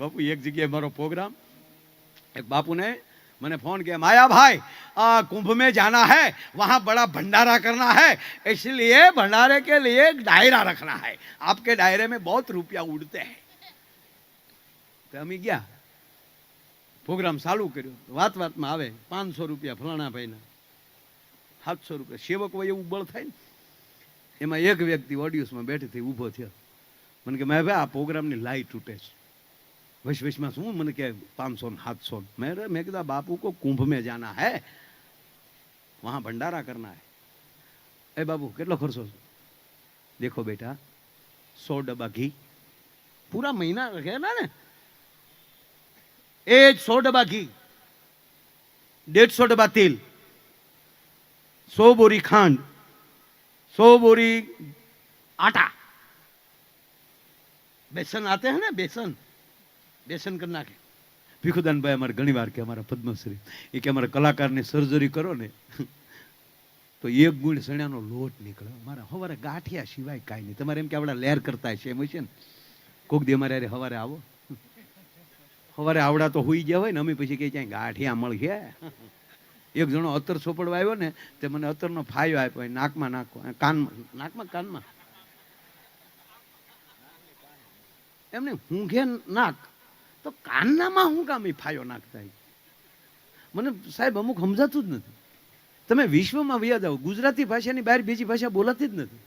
बापू एक जगह मारो प्रोग्राम एक बापू ने मैंने फोन किया, माया भाई कुंभ में जाना है, वहां बड़ा भंडारा करना है, इसलिए भंडारे के लिए एक डायरा रखना है, आपके डायरे में बहुत रुपया उड़ते हैं। तो अमी गया प्रोग्राम चालू કર્યો વાત વાતમાં આવે 500 રૂપિયા ફલાણા ભાઈના 700 રૂપિયા સેવક હોય એવું બળ થાય ને એમાં એક વ્યક્તિ ઓડિયન્સમાં બેઠેથી ઊભો થયો મને કે મેં ભાઈ આ પ્રોગ્રામની લાઈટ તૂટે છે वश वश में शू मैंने क्या 500 700 मैं कहता बापू को कुंभ में जाना है, वहां भंडारा करना है। ए बाबू कितना खर्चो? देखो बेटा 100 डब्बा घी पूरा महीना रखे ना ने, 100 डब्बा घी, 150 डब्बा तेल, 100 बोरी खांड, 100 बोरी आटा, बेसन आते हैं ना, बेसन बेसन कर नाखे। ભીખુદાન ભાઈ અમારે ઘણી વાર કે અમારા પદ્મશ્રી એ કે અમારા કલાકારની સર્જરી કરો ને તો એક ગુણ સણ્યાનો લોટ નીકળે, અમારા સવારે ગાંઠિયા સિવાય કાંઈ નહીં। તમારે એમ કે આપણા લેર કરતા છે એમ છે ને, કોક દી અમારે સવારે આવો, સવારે આવડા તો હોઈ ગયા હોય ને, અમે પછી કે ક્યાંય ગાંઠિયા મળશે। એક જણો અત્તર સોપડવા આવ્યો ને તે મને અત્તરનો ફાયો આપ્યો, નાકમાં નાખો, કાનમાં, નાકમાં કાનમાં એમને ઊંઘે નાક તો કાનનામાં હું કામ એ ફાયો નાખતા? મને સાહેબ અમુક સમજાતું જ નથી। તમે વિશ્વમાં વયા જાઓ, ગુજરાતી ભાષાની બહાર બીજી ભાષા બોલાતી જ નથી,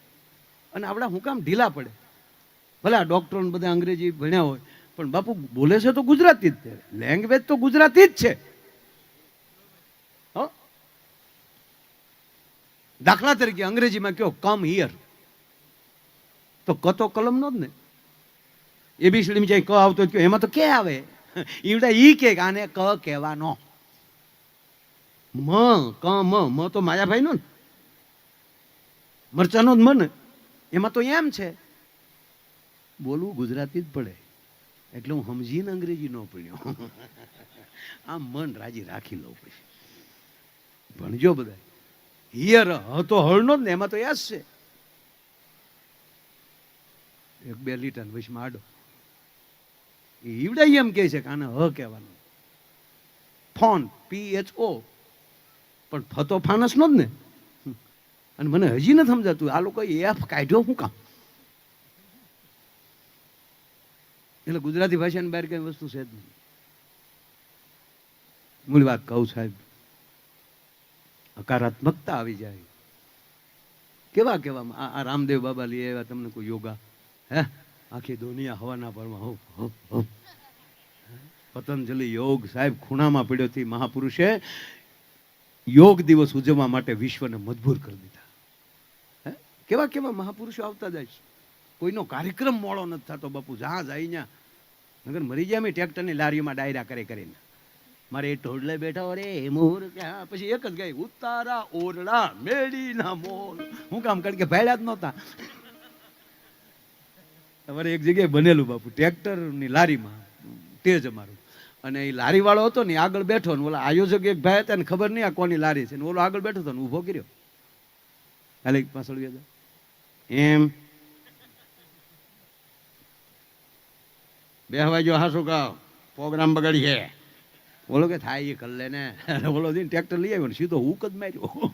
અને આપણા હું કામ ઢીલા પડે? ભલે આ ડોક્ટરો બધા અંગ્રેજી ભણ્યા હોય પણ બાપુ બોલે છે તો ગુજરાતી જ છે, લેંગ્વેજ તો ગુજરાતી જ છે। દાખલા તરીકે અંગ્રેજીમાં કયો કમ હિયર, તો કતો કલમનો જ ને, એબીસીડી જાય ક આવતો કયો એમાં તો કે આવે, ઈવડા ઈ કે આને ક કહેવાનો, મ ક મ તો માયાભાઈ નો ને, મરચાનો જ મન, એમાં તો એમ છે બોલવું ગુજરાતી જ પડે, એટલે હું સમજીને અંગ્રેજી ન પડ્યો, આમ મન રાજી રાખી લઉં, પછી ભણજો બધા। હિયર હ તો હળનો જ ને, એમાં તો યાદ છે, 1-2 લીટર વચમાં આડો, ઈવડા એમ કે છે કે આને હ કહેવાનું, ફોન PHO પણ ફતો ફાનસ નો જ ને, અને મને હજી નથી સમજાતું આ લોકો એફ કાઢ્યો શું કામ? એટલે ગુજરાતી ભાષાની બહાર કઈ વસ્તુ છે જ નહીં। મૂળ વાત કહું સાહેબ, હકારાત્મકતા આવી જાય। કેવા કેવામાં આ રામદેવ બાબા લઈ આવ્યા તમને કોઈ યોગા, હે આખી દુનિયા હવાના ભરમાં પતંજલિ યોગ સાહેબ ખૂણામાં પડ્યોથી મહાપુરુષે યોગ દિવસ ઉજવવા માટે વિશ્વને મજબૂર કરી દીધા। કેવા કેવા મહાપુરુષો આવતા જાય છે, કોઈનો કાર્યક્રમ મોડો નથી થતો બાપુ, જ્યાં જાય ત્યાં નગર મરી જાય મેં ટ્રેક્ટરની લારીઓમાં ડાયરા કરીને, મારે એ ઢોળલે બેઠા રે મોર, પછી એક જ ગાય ઉતારા ઓરડા મેડીના મોર, હું કામ કારણ કે ભાડ્યા જ નહોતા। તમારે એક જગ્યાએ બનેલું બાપુ, ટ્રેક્ટરની લારીમાં તેજ અમારું, અને એ લારી વાળો હતો ને આગળ બેઠો ને ઓલા આયોજક એક ભાઈ હતા ને ખબર નહીં આ કોની લારી છે, ને ઓલો આગળ બેઠો હતો ને ઊભો કર્યો, હાલે પાછળ ગયા એમ બેહવા જો હાસુ કા પ્રોગ્રામ બગાડી છે, બોલો કે થાય એ કરી લે ને, બોલો ટ્રેક્ટર લઈ આવ્યો ને સીધો હુક જ માર્યો,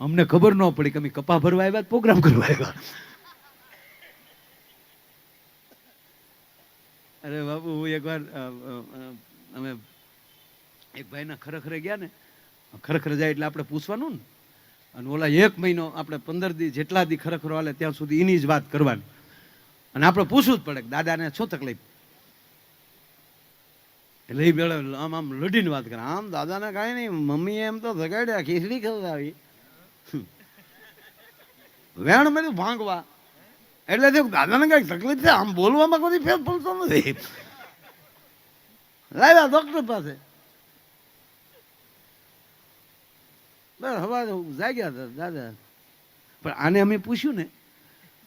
અમને ખબર ન પડી કે અમે કપા ભરવા આવ્યા પ્રોગ્રામ કરવા આવ્યા। અરે બાપુ એકવાર અમે એક ભાઈના ખરેખરે ગયા ને, ખરેખર જાય એટલે આપણે પૂછવાનું ને, અને ઓલા 1 મહિનો આપણે 15 દી જેટલા દી ખરેખર હાલે ત્યાં સુધી એની જ વાત કરવાની, અને આપણે પૂછવું જ પડે કે દાદાને શું તકલીફ, એટલે એ બેળે આમ આમ લડીને વાત કરે, આમ દાદાને કાંઈ નહીં, મમ્મીએ એમ તો જગાડ્યા ખીચડી ખવડાવી, વેણ મેં ભાંગવા, એટલે દાદાને કઈ તકલીફ છે, આમ બોલવામાં કોઈ ફેર પડતો નથી, લાવ્યા ડોક્ટર પાસે, બસ હવા જાગ્યા હતા દાદા। પણ આને અમે પૂછ્યું ને,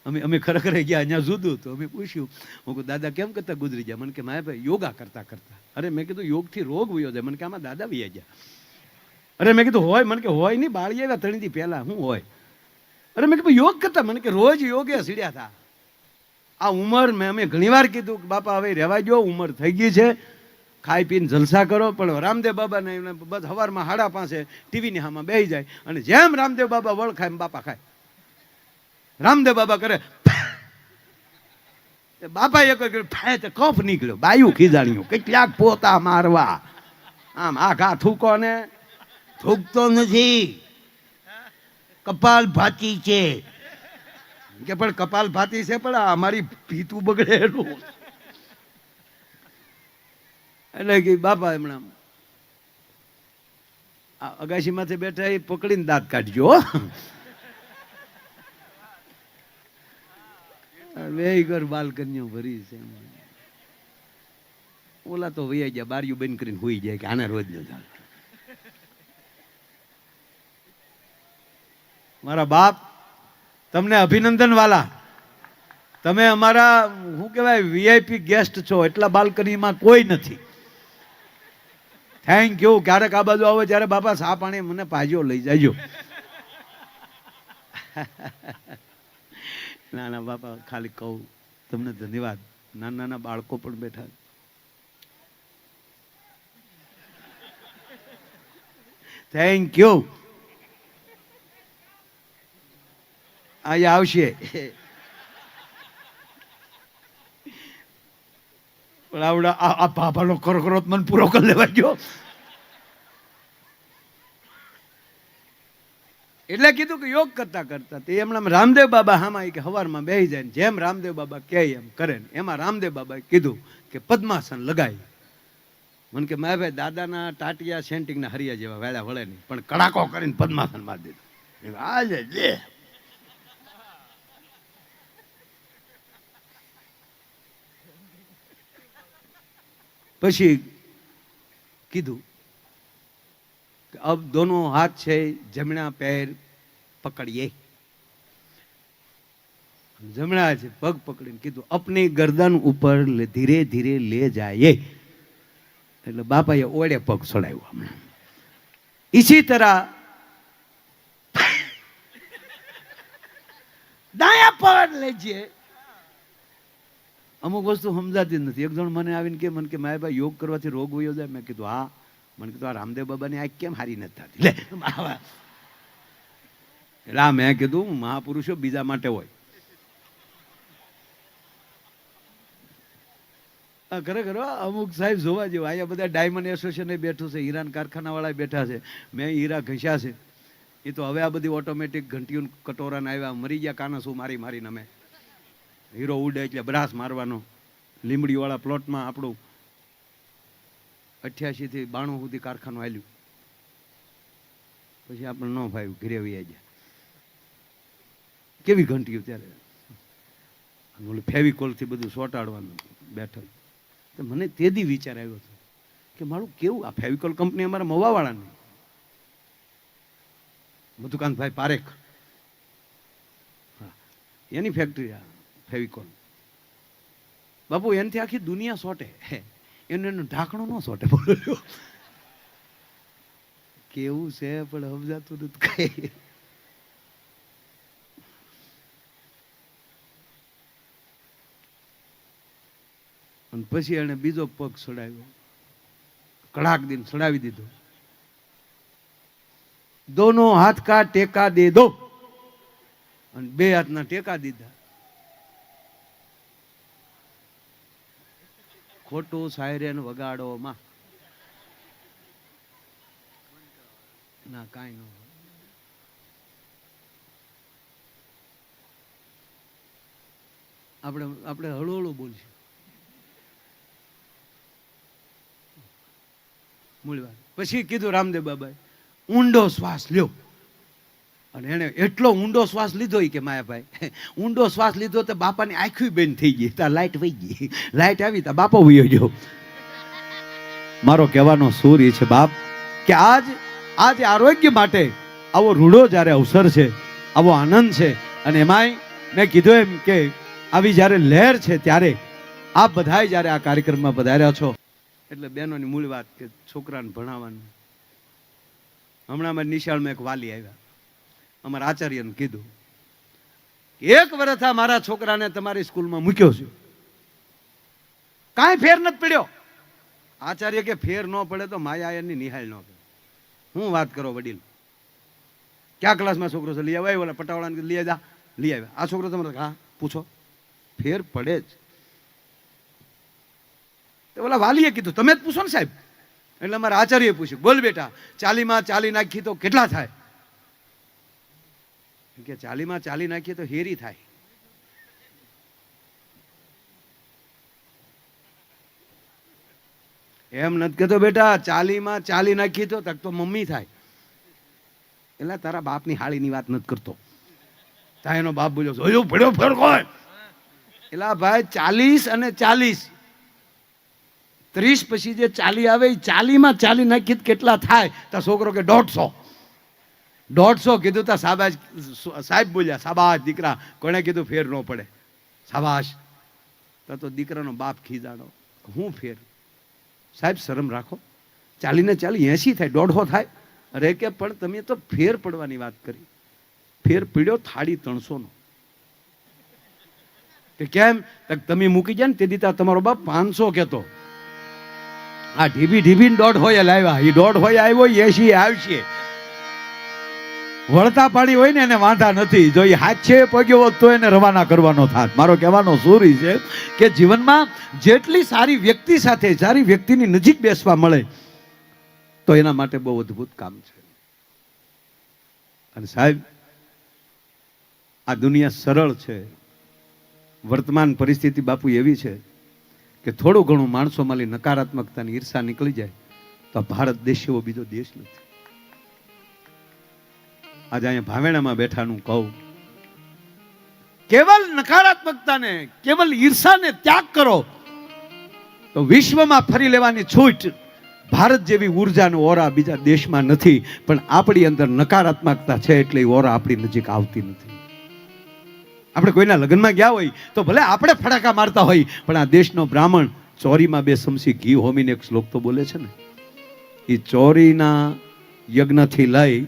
અમે ખરેખર ગયા અહીંયા જુદું હતું, અમે પૂછ્યું, હું કહું દાદા કેમ કરતા ગુજરી ગયા? મને કે માયા ભાઈ યોગા કરતા કરતા। અરે મેં કીધું યોગથી રોગ વયો જાય? મને કે આમાં દાદા વયા ગયા। અરે મેં કીધું હોય? મને કે હોય નહીં, બાળી આવ્યા 3 દી પહેલા, શું હોય? અરે મેં કીધું યોગ કરતા? મને કે રોજ યોગે સીડ્યા હતા। આ ઉંમર મેં અમે ઘણીવાર કીધું કે બાપા હવે રહેવા જો, ઉંમર થઈ ગઈ છે, ખાઈ પીને જલસા કરો. પણ રામદેવ બાબાને બસ સવારમાં 5:30 ટીવીની સામે બેસી જાય અને જેમ રામદેવ બાબા વળ ખાય એમ બાપા ખાય. રામદેવ બાબા કરે બાપા એક કફ નીકળ્યો, બાયું ખીજાણ્યું, કેટલાક પોતા મારવા, આમ આખા થૂકો ને થૂકતો નથી, કપાલ ભાતી છે. કે પણ કપાલ ભાતી છે, પણ અમારી પીતું બગડે એટલું. એટલે કે બાપા હમણાં અગાશી માંથી બેઠા એ પકડીને દાંત કાઢજો. બે ઘર બાલ્કનીઓ ભરી છે. ઓલા તો વૈયા ગયા, બારીયું બંધ કરીને હોઈ જાય કે આને રોજ ન ચાલે. મારા બાપ તમને અભિનંદન વાલા, તમે અમારા શું કહેવાય વીઆઈપી ગેસ્ટ છો, એટલા બાલ્કનીમાં કોઈ નથી. Thank you. ક્યારેક આ બાજુ આવો ત્યારે બાપા સા પાણી મને પાજો લઈ જાયજો. ના ના બાપા, ખાલી કહું તમને ધન્યવાદ. નાના નાના બાળકો પણ બેઠા. Thank you. અહીંયા આવશે પણ આવડા આ બાબાનો કરકરોત મને પૂરો કરી લેવા ગયો. એટલે કીધું કે યોગ કરતા કરતા તે એમના રામદેવ બાબા હામાં કે હવારમાં બેસી જાય, જેમ રામદેવ બાબા કહે એમ કરે ને. એમાં રામદેવ બાબાએ કીધું કે પદ્માસન લગાય. મને કે મારા ભાઈ દાદાના ટાટિયા સેન્ટિંગના હરિયા જેવા વેળા વળે નહીં, પણ કડાકો કરીને પદ્માસન મારી દીધું. આજે લે પછી કીધું कि अब दोनों हाथ से जमना पैर पकड़िए. जमना से पग पकड़ीने कीधुं अपनी गर्दन ऊपर धीरे धीरे ले जाइए. એટલે બાપાએ ઓળે પગ ચડાવ્યો હમણાં. इसी तरह દાયા પગ લેજે. અમુક વસ્તુ સમજાતી નથી. એક જણ મને આવીને કે મારા ભાઈ યોગ કરવાથી રોગ વયો જાય. મેં કીધું હા. મને કીધું આ રામદેવ બાબાની આંખ કેમ હારી નથી થતી? લે એટલે આ મેં કીધું મહાપુરુષો બીજા માટે હોય. ખરેખર અમુક સાહેબ જોવા જેવા. અહીંયા બધા ડાયમંડ એસોસિએશન બેઠું છે, હીરાના કારખાના વાળા બેઠા છે, મેં હીરા ઘસ્યા છે. એ તો હવે આ બધી ઓટોમેટિક ઘંટીઓ કટોરાને આવ્યા, મરી ગયા કાનસું મારી મારીને. અમે હીરો ઉડે એટલે બ્રાસ મારવાનો. લીમડી વાળા પ્લોટમાં આપણું 88 થી 92 સુધી કારખાનું હાલ્યું. પછી આપણે ન ફાવ્યું, ઘરે વહી ગયા. કેવી ઘંટીઓ ત્યારે ફેવિકોલ થી બધું સોટાડવાનું બેઠક. તો મને તેદી વિચાર આવ્યો હતો કે મારું કેવું આ ફેવિકોલ કંપની અમારા મવાવાળાની મધુકાંતભાઈ પારેખ, એની ફેક્ટરી આ ફેવિકોલ. બાપુ એનાથી આખી દુનિયા સોટે, એનું ઢાંકણું ન સોટે. કેવું છે પણ સમજાતું નથી કઈ. અને પછી એને બીજો પગ ચડાવ્યો, કડાક દિન ચડાવી દીધો. દોનો હાથ કા ટેકા દે દો. અને 2 હાથના ટેકા દીધા. ખોટું સાયરેન વગાડો માં ના કાંઈ ન. આપણે હળવું બોલશું. મૂળ વાત. પછી કીધું રામદેવ બાબાએ ઊંડો શ્વાસ લ્યો. અને એને એટલો ઊંડો શ્વાસ લીધો કે માયાભાઈ ઊંડો શ્વાસ લીધો તો બાપાની આંખી બંધ થઈ ગઈ. ત્યાં લાઈટ વહી ગઈ. લાઈટ આવી તો બાપો વયો ગયો. મારો કહેવાનો સૂર એ છે બાપ કે આજ આરોગ્ય માટે આવો રૂડો જ્યારે અવસર છે, આવો આનંદ છે, અને એમાંય મેં કીધું એમ કે આવી જ્યારે લહેર છે ત્યારે આપ બધાય જ્યારે આ કાર્યક્રમમાં પધાર્યા છો એટલે બહેનોની મૂળ વાત કે છોકરાને ભણાવવાનું. હમણાં મારી નિશાળમાં એક વાલી આવ્યા. અમારા આચાર્યને કીધું 1 વર્ષ આ મારા છોકરાને તમારી સ્કૂલમાં મૂક્યો છે, કાંઈ ફેર નથી પડ્યો. આચાર્ય કે ફેર ન પડે તો માયા એની નિહાળ ન કરે. હું વાત કરો વડીલ, કયા ક્લાસમાં છોકરો છે? લઈ આવ્યા, ઓલા પટાવાળાને લઈ આવ્યા, લઈ આવ્યા. આ છોકરો તમારે? હા, પૂછો. ફેર પડે જ. તો ઓલા વાલીએ કીધું તમે જ પૂછો ને સાહેબ. એટલે અમારા આચાર્યએ પૂછ્યું, બોલ બેટા 40 માં 40 નાખી તો કેટલા થાય? કે 40 માં 40 નાખીએ તો હેરી થાય. એમ નથી કહેતો બેટા 40 માં 40 નાખી તો મમ્મી થાય. એટલે તારા બાપની હાળીની વાત નથી કરતો. ત્યાં એનો બાપ બોલ્યો, જોયું પડ્યો ફેર કોઈ? એટલે ભાઈ 40 અને 40, 30 પછી જે 40 આવે એ 40 માં 40 નાખી કેટલા થાય? તો છોકરો કે 150. 150 કીધું તા સાબાશ. સાહેબ બોલ્યા, સાબાશ દીકરા. કોણે કીધું ફેર ન પડે? સાબાશ. તો દીકરાનો બાપ ખીજાણો, હું ફેર? સાહેબ શરમ રાખો, 40 ને 40 80 થાય, 150 થાય. અરે કે પણ તમે તો ફેર પડવાની વાત કરી. ફેર પડ્યો થાળી 300 નો. કે કેમ? તમે મૂકી જાય ને તે દીતા તમારો બાપ 500 કહેતો. આ ઢીબી ઢીબી 150 લાવ્યા. એ 150 આવ્યો, 80 આવશે. વળતા પાણી હોય ને એને વાંધા નથી. જો એ હાથે પગ્યો હોત તો એને રવાના કરવાનો થાત. મારો કહેવાનો સુરી છે કે જીવનમાં જેટલી સારી વ્યક્તિ સાથે, સારી વ્યક્તિની નજીક બેસવા મળે તો એના માટે બહુ અદ્ભુત કામ છે. અને સાહેબ, આ દુનિયા સરળ છે. વર્તમાન પરિસ્થિતિ બાપુ એવી છે કે થોડું ઘણું માણસોમાં નકારાત્મકતાની ઈર્ષા નીકળી જાય તો ભારત દેશ એવો બીજો દેશ નથી. આજે અહીંયા ભાવેણામાં બેઠાનું કહું, કેવલ નકારાત્મકતાને, કેવલ ઈર્ષાને ત્યાગ કરો તો વિશ્વમાં ફરી લેવાની છૂટ ભારત જેવી ઉર્જાનો ઓરા બીજા દેશમાં નથી. પણ આપણી અંદર નકારાત્મકતા છે એટલે એ ઓરા આપણી નજીક આવતી નથી. આપણે કોઈના લગ્નમાં ગયા હોય તો ભલે આપણે ફટાકા મારતા હોય, પણ આ દેશનો બ્રાહ્મણ ચોરીમાં 2 ચમચી ઘી હોમીને એક શ્લોક તો બોલે છે ને. એ ચોરીના યજ્ઞથી લઈ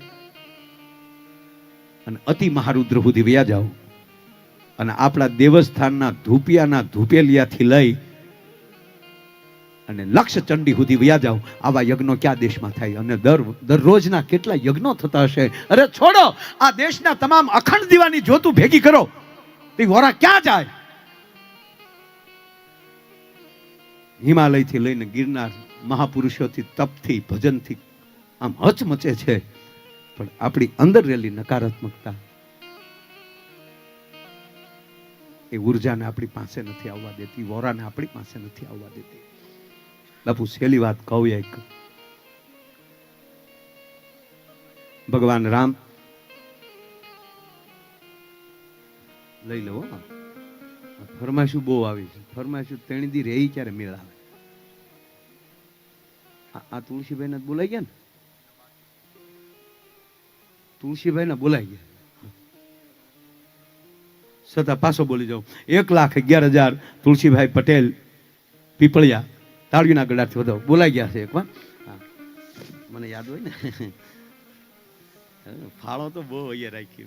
અને અતિ મહારુદ્ર સુધી વ્યા જાઓ અને આપણા દેવસ્થાનના ધૂપિયાના ધૂપેલિયાથી લઈ અને લક્ષ ચંડી સુધી વ્યા જાઓ. આવા યજ્ઞો ક્યાં દેશમાં થાય? અને દરરોજના કેટલા યજ્ઞો થતા હશે. અરે છોડો, આ દેશના તમામ અખંડ દીવાની જ્યોતું ભેગી કરો, તે વોરા ક્યાં જાય? હિમાલયથી લઈને ગિરનાર મહાપુરુષોથી, તપથી, ભજનથી આમ હચમચે છે. પણ આપણી અંદર રહેલી નકારાત્મકતા, એ ઉર્જાને આપણી પાસે નથી આવવા દેતી, વોરાને આપણી પાસે નથી આવવા દેતી. બાપુ છેલ્લી વાત કહું, એક ભગવાન રામ લઈ લો. ફરમાઈશું બહુ આવી છે. ફરમાઈશું તેણી દી રહી ક્યારે મેળ આવે? આ તુલસીભાઈ ને બોલાઈ ગયા ને, તુલસીભાઈ ને બોલાઈ ગયા છતાં પાછો બોલી જાઉં. 1,11,000 તુલસીભાઈ પટેલ પીપળિયા તાળીના ગળાથી વધાવો બોલાઈ ગયા છે એકવાર. મને યાદ હોય ને, ફાળો તો બહુ અહીંયા રાખી.